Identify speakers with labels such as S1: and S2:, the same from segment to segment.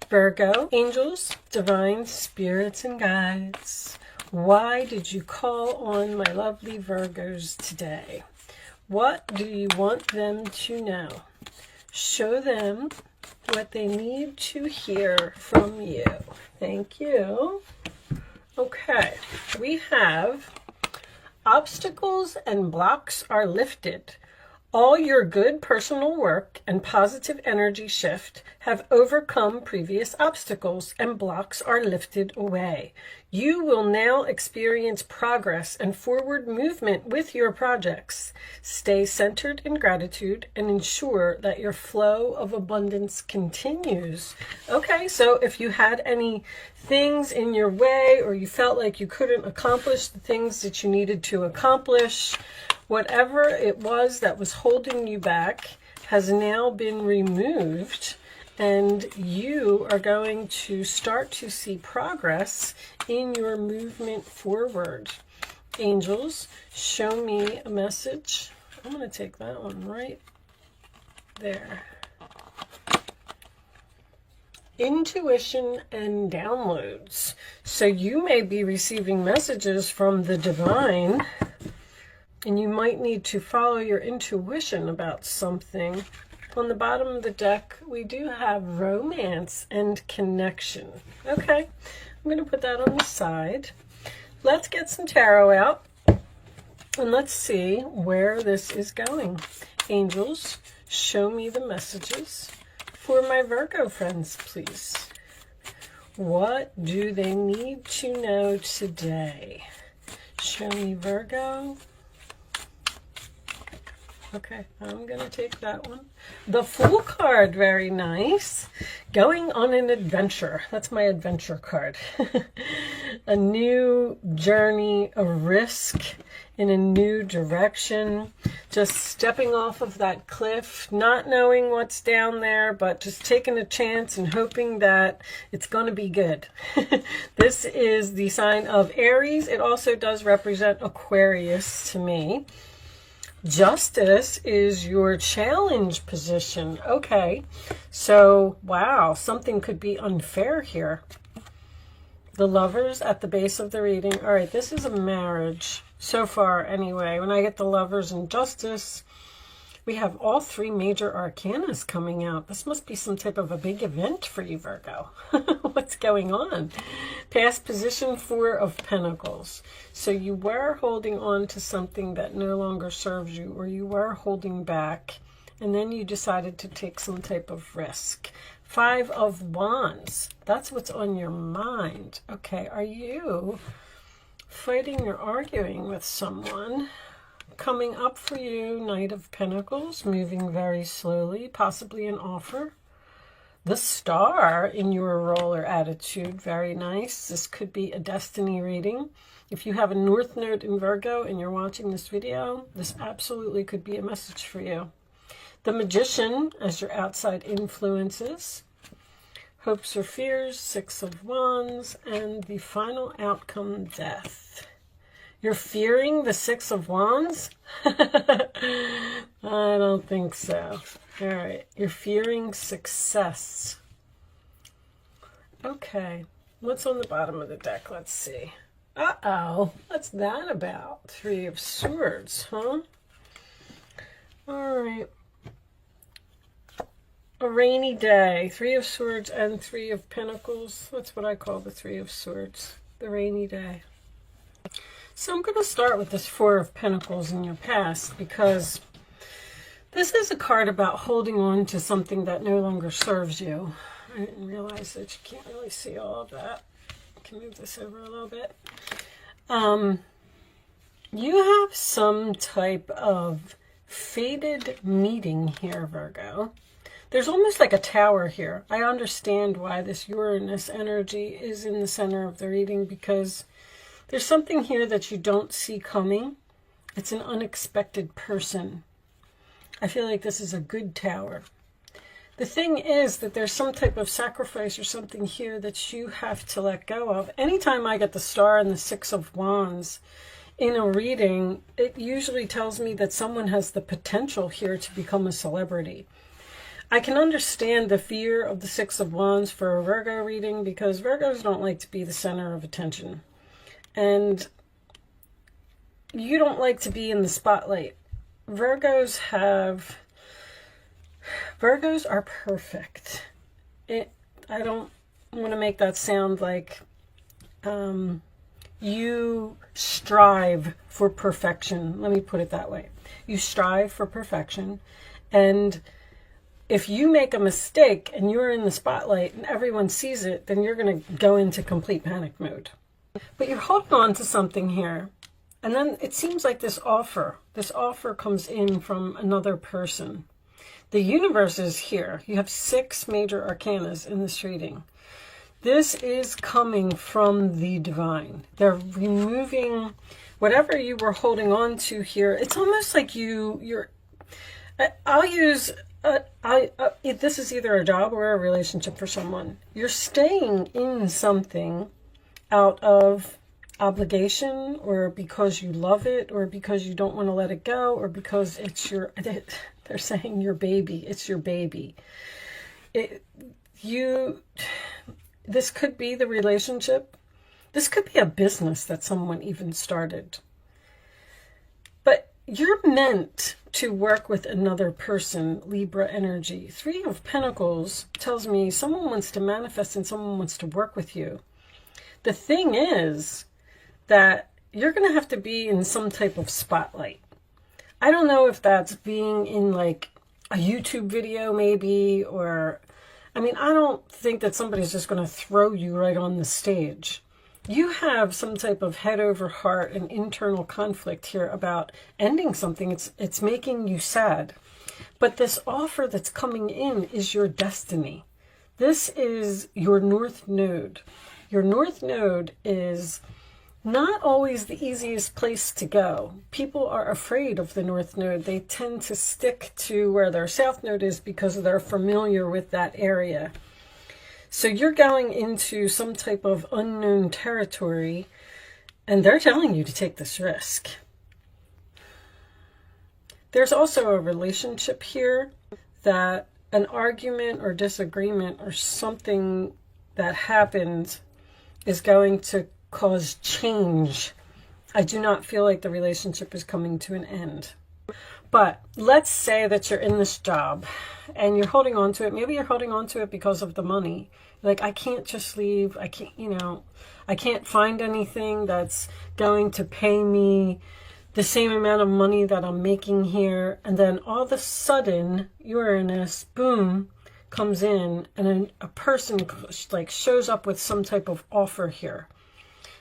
S1: Virgo, angels, divine spirits and guides, why did you call on my lovely Virgos today? What do you want them to know? Show them what they need to hear from you. Thank you. Okay, we have obstacles and blocks are lifted. All your good personal work and positive energy shift have overcome previous obstacles and blocks are lifted away. You will now experience progress and forward movement with your projects. Stay centered in gratitude and ensure that your flow of abundance continues. Okay, so if you had any things in your way or you felt like you couldn't accomplish the things that you needed to accomplish, whatever it was that was holding you back has now been removed, and you are going to start to see progress in your movement forward. Angels, show me a message. I'm going to take that one right there. Intuition and downloads. So you may be receiving messages from the divine, and you might need to follow your intuition about something. On the bottom of the deck, we do have romance and connection. Okay, I'm going to put that on the side. Let's get some tarot out, and let's see where this is going. Angels, show me the messages for my Virgo friends, please. What do they need to know today? Show me Virgo. Okay, I'm going to take that one. The Fool card, very nice. Going on an adventure. That's my adventure card. A new journey, a risk in a new direction. Just stepping off of that cliff, not knowing what's down there, but just taking a chance and hoping that it's going to be good. This is the sign of Aries. It also does represent Aquarius to me. Justice is your challenge position. Okay, so wow, something could be unfair here. The Lovers at the base of the reading. All right, this is a marriage so far anyway. When I get the Lovers and Justice, we have all three major arcanas coming out. This must be some type of a big event for you, Virgo. What's going on? Past position, Four of Pentacles. So you were holding on to something that no longer serves you, or you were holding back, and then you decided to take some type of risk. Five of Wands. That's what's on your mind. Okay, are you fighting or arguing with someone? Coming up for you, Knight of Pentacles, moving very slowly, possibly an offer. The Star in your role or attitude, very nice. This could be a destiny reading. If you have a North Node in Virgo and you're watching this video, this absolutely could be a message for you. The Magician as your outside influences. Hopes or fears, Six of Wands, and the final outcome, Death. You're fearing the Six of Wands? I don't think so. All right. You're fearing success. Okay. What's on the bottom of the deck? Let's see. Uh-oh. What's that about? Three of Swords, huh? All right. A rainy day. Three of Swords and Three of Pentacles. That's what I call the Three of Swords. The rainy day. So I'm going to start with this Four of Pentacles in your past, because this is a card about holding on to something that no longer serves you. I didn't realize that you can't really see all of that. I can move this over a little bit. You have some type of fated meeting here, Virgo. There's almost like a tower here. I understand why this Uranus energy is in the center of the reading, because there's something here that you don't see coming. It's an unexpected person. I feel like this is a good tower. The thing is that there's some type of sacrifice or something here that you have to let go of. Anytime I get the Star and the Six of Wands in a reading, it usually tells me that someone has the potential here to become a celebrity. I can understand the fear of the Six of Wands for a Virgo reading, because Virgos don't like to be the center of attention. And you don't like to be in the spotlight. Virgos are perfect. I don't want to make that sound like you strive for perfection. Let me put it that way. You strive for perfection, and if you make a mistake and you're in the spotlight and everyone sees it, then you're going to go into complete panic mode. But you're holding on to something here, and then it seems like this offer comes in from another person. The universe is here. You have 6 major arcanas in this reading. This is coming from the divine. They're removing whatever you were holding on to here. It's almost like this is either a job or a relationship for someone. You're staying in something out of obligation, or because you love it, or because you don't want to let it go, or because it's they're saying your baby. It's your baby. This could be the relationship. This could be a business that someone even started. But you're meant to work with another person, Libra energy. 3 of Pentacles tells me someone wants to manifest and someone wants to work with you. The thing is that you're going to have to be in some type of spotlight. I don't know if that's being in like a YouTube video maybe, or, I mean, I don't think that somebody's just going to throw you right on the stage. You have some type of head over heart and internal conflict here about ending something. It's making you sad. But this offer that's coming in is your destiny. This is your North Node. Your North Node is not always the easiest place to go. People are afraid of the North Node. They tend to stick to where their South Node is because they're familiar with that area. So you're going into some type of unknown territory, and they're telling you to take this risk. There's also a relationship here that an argument or disagreement or something that happened is going to cause change. I do not feel like the relationship is coming to an end. But let's say that you're in this job and you're holding on to it. Maybe you're holding on to it because of the money. Like, I can't just leave. I can't, I can't find anything that's going to pay me the same amount of money that I'm making here. And then all of a sudden, Uranus, boom, comes in, and then a person like shows up with some type of offer here.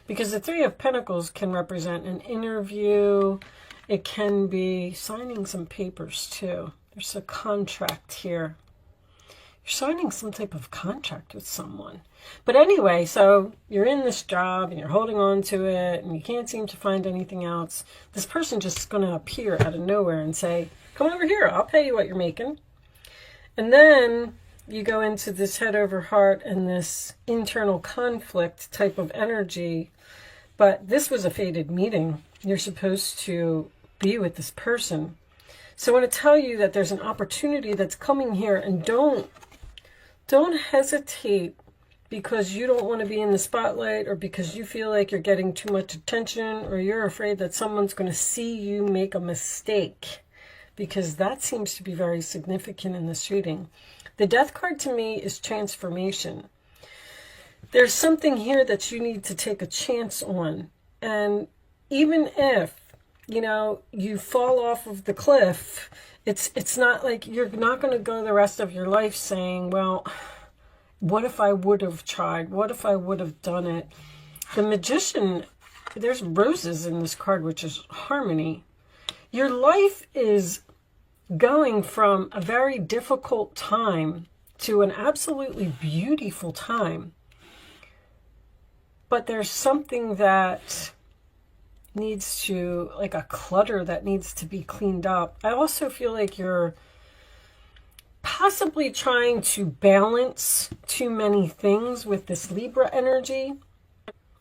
S1: Because the 3 of Pentacles can represent an interview. It can be signing some papers too. There's a contract here. You're signing some type of contract with someone. But anyway, so you're in this job and you're holding on to it and you can't seem to find anything else. This person just is going to appear out of nowhere and say, come over here, I'll pay you what you're making. And then you go into this head over heart and this internal conflict type of energy. But this was a fated meeting. You're supposed to be with this person. So I want to tell you that there's an opportunity that's coming here, and don't hesitate because you don't want to be in the spotlight, or because you feel like you're getting too much attention, or you're afraid that someone's going to see you make a mistake, because that seems to be very significant in this reading. The Death card to me is transformation. There's something here that you need to take a chance on. And even if, you fall off of the cliff, it's not like you're not going to go the rest of your life saying, well, what if I would have tried? What if I would have done it? The Magician, there's roses in this card, which is harmony. Your life is going from a very difficult time to an absolutely beautiful time. But there's something that needs to, like a clutter that needs to be cleaned up. I also feel like you're possibly trying to balance too many things with this Libra energy.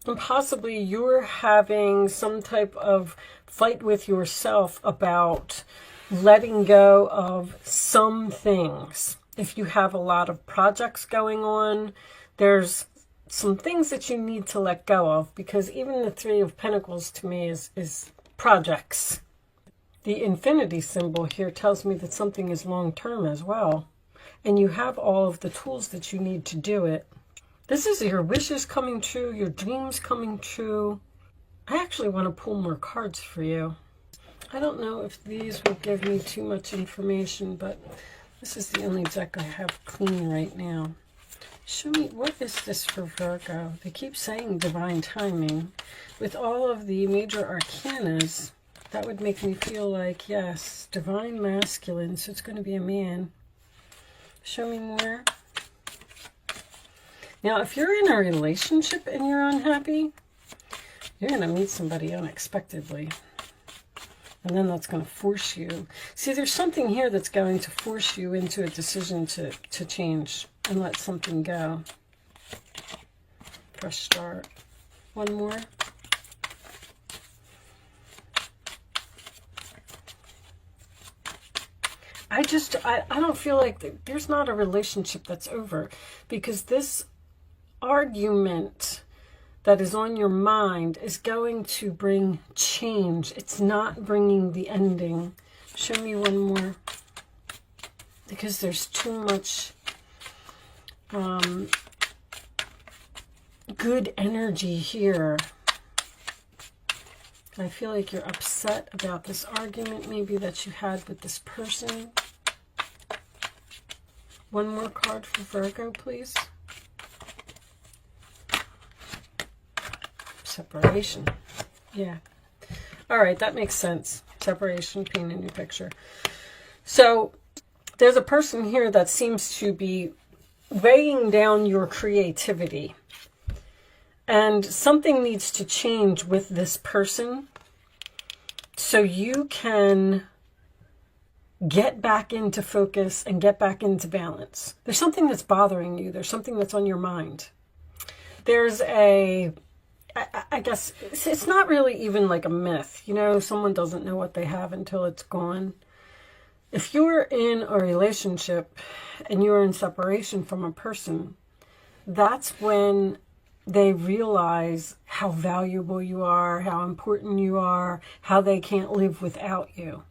S1: And possibly you're having some type of fight with yourself about letting go of some things. if you have a lot of projects going on, there's some things that you need to let go of, because even the Three of Pentacles to me is projects. The infinity symbol here tells me that something is long-term as well. And you have all of the tools that you need to do it. This is your wishes coming true, your dreams coming true. I actually want to pull more cards for you. I don't know if these will give me too much information, but this is the only deck I have clean right now. Show me, what is this for Virgo? They keep saying divine timing. With all of the major arcanas, that would make me feel like, yes, divine masculine, so it's going to be a man. Show me more. Now, if you're in a relationship and you're unhappy, you're going to meet somebody unexpectedly. And then that's going to force you. See, there's something here that's going to force you into a decision to change and let something go. Fresh start. One more. I don't feel like there's not a relationship that's over, because this argument that is on your mind is going to bring change. It's not bringing the ending. Show me one more, because there's too much good energy here. I feel like you're upset about this argument maybe that you had with this person. One more card for Virgo, please. Separation. Yeah. All right, that makes sense. Separation, paint a new picture. So there's a person here that seems to be weighing down your creativity. And something needs to change with this person so you can get back into focus and get back into balance. There's something that's bothering you. There's something that's on your mind. There's I guess it's not really even like a myth. You know, someone doesn't know what they have until it's gone. If you're in a relationship and you're in separation from a person, that's when they realize how valuable you are, how important you are, how they can't live without you.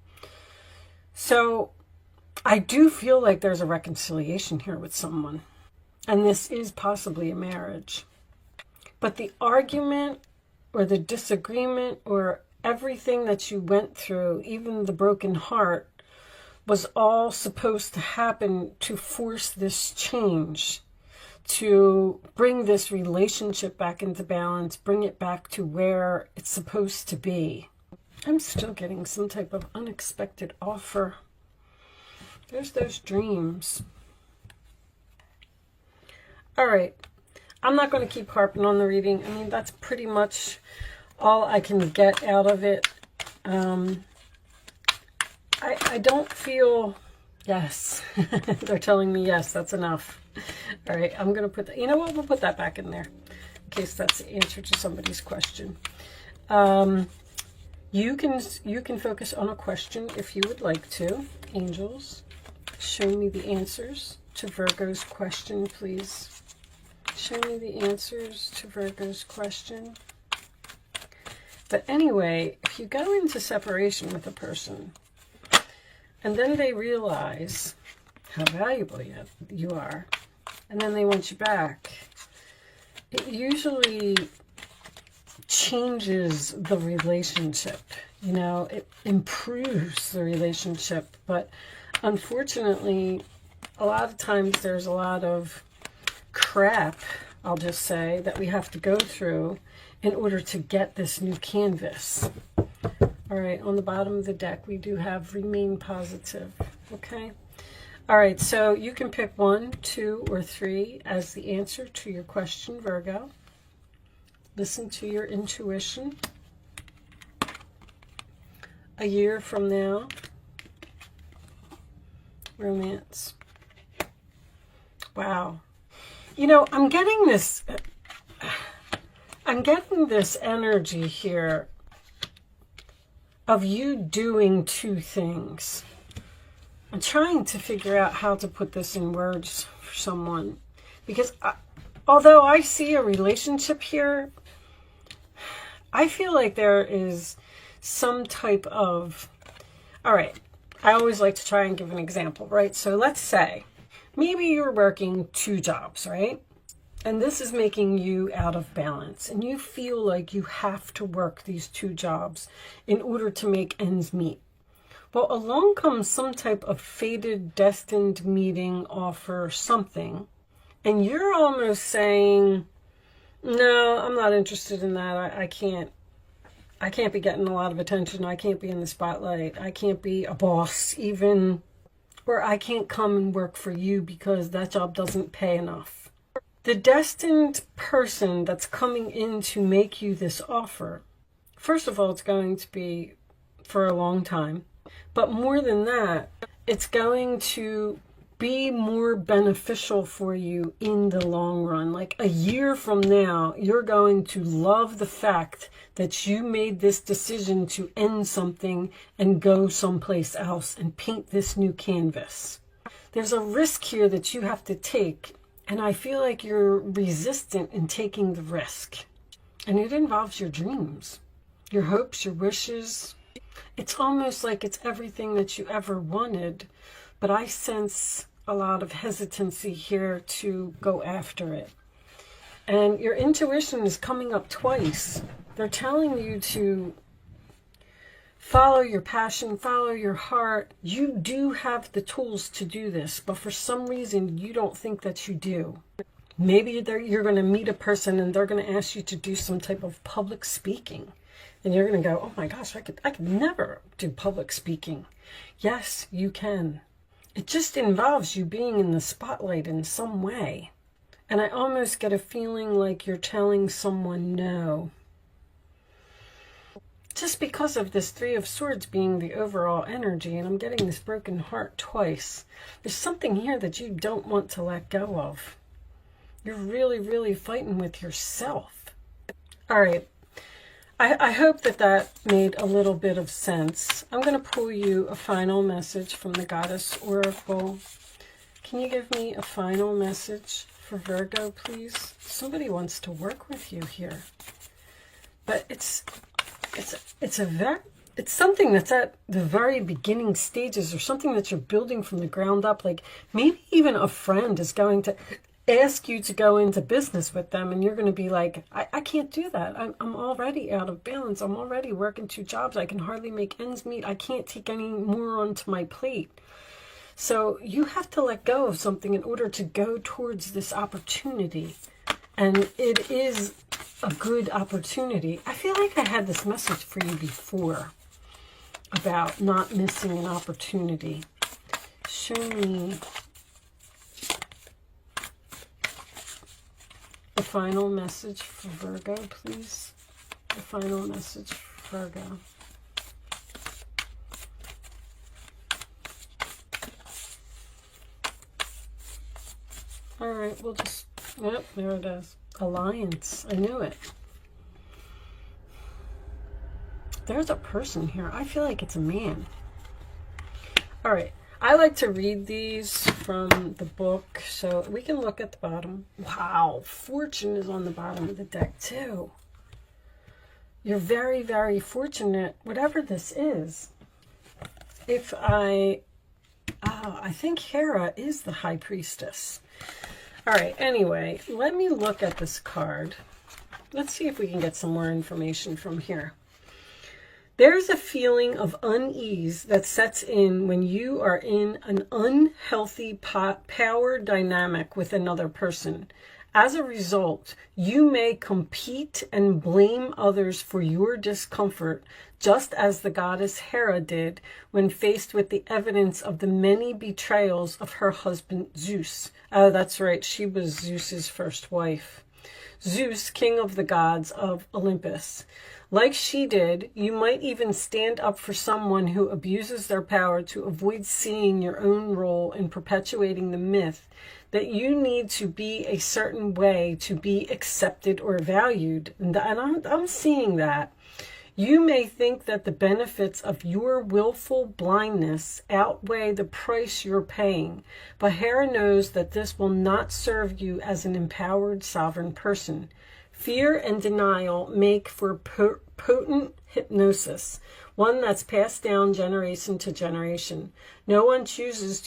S1: So I do feel like there's a reconciliation here with someone. And this is possibly a marriage. But the argument or the disagreement or everything that you went through, even the broken heart, was all supposed to happen to force this change, to bring this relationship back into balance, bring it back to where it's supposed to be. I'm still getting some type of unexpected offer. There's those dreams. All right. I'm not going to keep harping on the reading. I mean, that's pretty much all I can get out of it. I don't feel... Yes. They're telling me yes, that's enough. All right, I'm going to put that... You know what? We'll put that back in there in case that's the answer to somebody's question. You can focus on a question if you would like to. Angels, show me the answers to Virgo's question, please. Show me the answers to Virgo's question. But anyway, if you go into separation with a person and then they realize how valuable you are, and then they want you back, it usually changes the relationship. You know, it improves the relationship. But unfortunately, a lot of times there's a lot of crap, I'll just say, that we have to go through in order to get this new canvas. All right, on the bottom of the deck, we do have remain positive, okay? All right, so you can pick 1, 2, or 3 as the answer to your question, Virgo. Listen to your intuition. A year from now, romance. Wow. You know, I'm getting this energy here of you doing 2 things. I'm trying to figure out how to put this in words for someone, because although I see a relationship here, I feel like there is some type of, all right, I always like to try and give an example, right? So let's say maybe you're working 2 jobs, right? And this is making you out of balance, and you feel like you have to work these 2 jobs in order to make ends meet. Well, along comes some type of fated, destined meeting, offer, something, and you're almost saying, no, I'm not interested in that. I can't be getting a lot of attention. I can't be in the spotlight. I can't be a boss even, or I can't come and work for you because that job doesn't pay enough. The destined person that's coming in to make you this offer, first of all, it's going to be for a long time. But more than that, it's going to be more beneficial for you in the long run. Like a year from now, you're going to love the fact that you made this decision to end something and go someplace else and paint this new canvas. There's a risk here that you have to take, and I feel like you're resistant in taking the risk. And it involves your dreams, your hopes, your wishes. It's almost like it's everything that you ever wanted, but I sense a lot of hesitancy here to go after it. And your intuition is coming up twice. They're telling you to follow your passion, follow your heart. You do have the tools to do this, but for some reason you don't think that you do. Maybe you're going to meet a person and they're going to ask you to do some type of public speaking. And you're going to go, oh my gosh, I could never do public speaking. Yes, you can. It just involves you being in the spotlight in some way. And I almost get a feeling like you're telling someone no. Just because of this 3 of Swords being the overall energy, and I'm getting this broken heart twice. There's something here that you don't want to let go of. You're really, really fighting with yourself. All right. I hope that made a little bit of sense. I'm going to pull you a final message from the Goddess Oracle. Can you give me a final message for Virgo, please? Somebody wants to work with you here. But it's something that's at the very beginning stages, or something that you're building from the ground up. Like maybe even a friend is going to ask you to go into business with them, and you're going to be like, I can't do that. I'm already out of balance. I'm already working 2 jobs. I can hardly make ends meet. I can't take any more onto my plate. So you have to let go of something in order to go towards this opportunity. And it is a good opportunity. I feel like I had this message for you before about not missing an opportunity. Show me the final message for Virgo, please. The final message for Virgo. All right, we'll just, yep, there it is. Alliance. I knew it. There's a person here. I feel like it's a man. All right. I like to read these from the book, so we can look at the bottom. Wow, Fortune is on the bottom of the deck too. You're very, very fortunate, whatever this is. If I think Hera is the High Priestess. All right, anyway, let me look at this card. Let's see if we can get some more information from here. There's a feeling of unease that sets in when you are in an unhealthy power dynamic with another person. As a result, you may compete and blame others for your discomfort, just as the goddess Hera did when faced with the evidence of the many betrayals of her husband Zeus. Oh, that's right, she was Zeus's first wife. Zeus, king of the gods of Olympus. Like she did, you might even stand up for someone who abuses their power to avoid seeing your own role in perpetuating the myth that you need to be a certain way to be accepted or valued. And I'm seeing that. You may think that the benefits of your willful blindness outweigh the price you're paying, but Hera knows that this will not serve you as an empowered sovereign person. Fear and denial make for potent hypnosis, one that's passed down generation to generation. No one chooses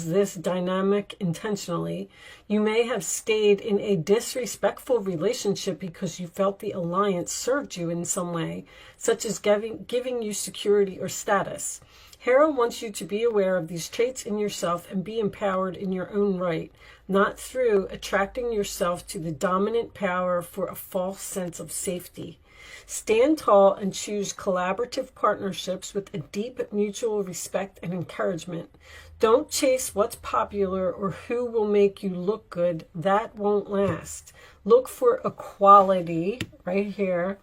S1: this dynamic intentionally. You may have stayed in a disrespectful relationship because you felt the alliance served you in some way, such as giving you security or status. Hera wants you to be aware of these traits in yourself and be empowered in your own right, not through attracting yourself to the dominant power for a false sense of safety. Stand tall and choose collaborative partnerships with a deep mutual respect and encouragement. Don't chase what's popular or who will make you look good. That won't last. Look for equality right here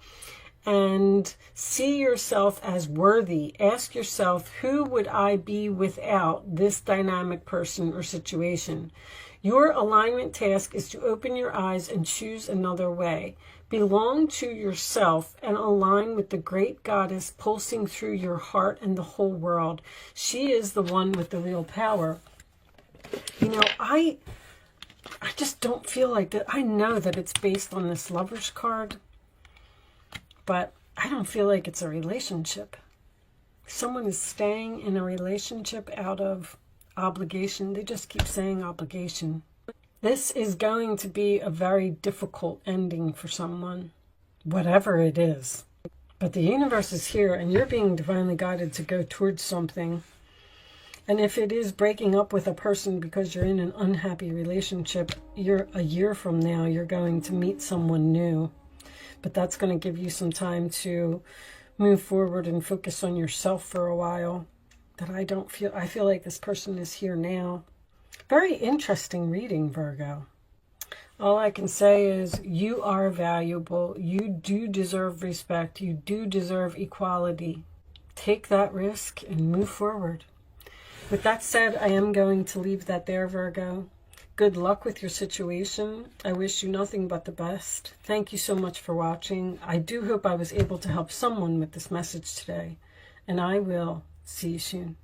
S1: and see yourself as worthy. Ask yourself, who would I be without this dynamic person or situation? Your alignment task is to open your eyes and choose another way. Belong to yourself and align with the great goddess pulsing through your heart and the whole world. She is the one with the real power. You know, I just don't feel like that. I know that it's based on this Lover's card, but I don't feel like it's a relationship. Someone is staying in a relationship out of obligation. They just keep saying obligation. This is going to be a very difficult ending for someone, whatever it is. But the universe is here and you're being divinely guided to go towards something. And if it is breaking up with a person because you're in an unhappy relationship, a year from now, you're going to meet someone new. But that's going to give you some time to move forward and focus on yourself for a while. But I feel like this person is here now. Very interesting reading, Virgo. All I can say is you are valuable. You do deserve respect. You do deserve equality. Take that risk and move forward. With that said, I am going to leave that there, Virgo. Good luck with your situation. I wish you nothing but the best. Thank you so much for watching. I do hope I was able to help someone with this message today. And I will see you soon.